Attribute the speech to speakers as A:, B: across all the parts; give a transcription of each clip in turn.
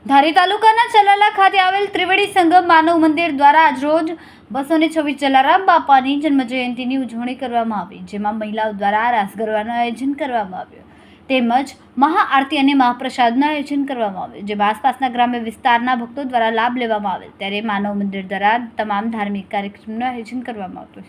A: ધારી તાલુકાના ચલાલા ખાતે આવેલ ત્રિવેણી સંગમ માનવ મંદિર દ્વારા આજરોજ 226 જલારામ બાપાની જન્મજયંતિની ઉજવણી કરવામાં આવી, જેમાં મહિલાઓ દ્વારા રાસ ગરબાનું આયોજન કરવામાં આવ્યું તેમજ મહાઆરતી અને મહાપ્રસાદનું આયોજન કરવામાં આવ્યું, જેમાં આસપાસના ગ્રામ્ય વિસ્તારના ભક્તો દ્વારા લાભ લેવામાં આવેલ। ત્યારે માનવ મંદિર દ્વારા તમામ ધાર્મિક કાર્યક્રમનું આયોજન કરવામાં આવ્યું,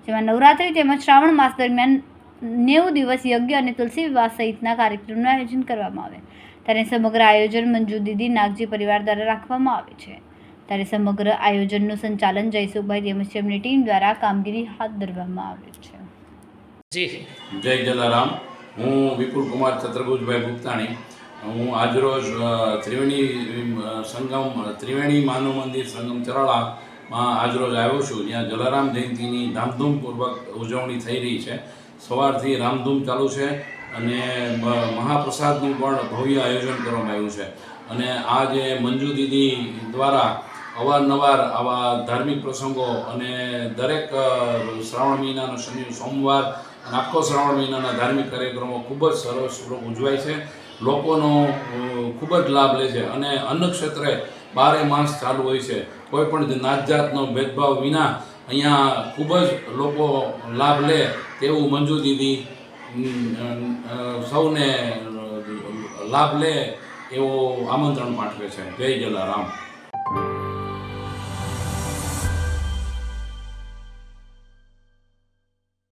A: જેમાં નવરાત્રી તેમજ શ્રાવણ માસ દરમિયાન 90 દિવસ યજ્ઞ અને તુલસી વિવાહ સહિતના કાર્યક્રમનું આયોજન કરવામાં આવે। ત્યારે સમગ્ર આયોજન મંજુ દીદી નાગજી પરિવાર દ્વારા રાખવામાં આવે છે। ત્યારે સમગ્ર આયોજનનું સંચાલન જયસુખભાઈ તેમજ તેમની ટીમ દ્વારા કામગીરી હાથ ધરવામાં આવે છે।
B: જી
C: જય જલારામ। હું વિપુલ કુમાર છત્રભુજભાઈ ગુપ્તાણી। હું આજરોજ ત્રિવેણી માનવ મંદિર સંગમ ચરાળામાં આજરોજ આવ્યો છું, જ્યાં જલારામ જયંતિની ધામધૂમપૂર્વક ઉજવણી થઈ રહી છે। સવારથી રામધૂમ ચાલુ છે અને મહાપ્રસાદનું પણ ભવ્ય આયોજન કરવામાં આવ્યું છે। અને આ જે મંજુ દીદી દ્વારા અવારનવાર આવા ધાર્મિક પ્રસંગો અને દરેક શ્રાવણ મહિનાનો શનિ સોમવાર અને આખો શ્રાવણ મહિનાના ધાર્મિક કાર્યક્રમો ખૂબ જ સરસ ઉજવાય છે, લોકોનો ખૂબ જ લાભ લે છે અને અન્ન ક્ષેત્રે 12 માસ ચાલુ હોય છે। કોઈ પણ નાત જાતનો ભેદભાવ વિના અહીંયા ખૂબ જ લોકો લાભ લે તેવું મંજુ દીદી સૌને લાભ લે એવો આમંત્રણ પાઠવે છે। જય જલારામ।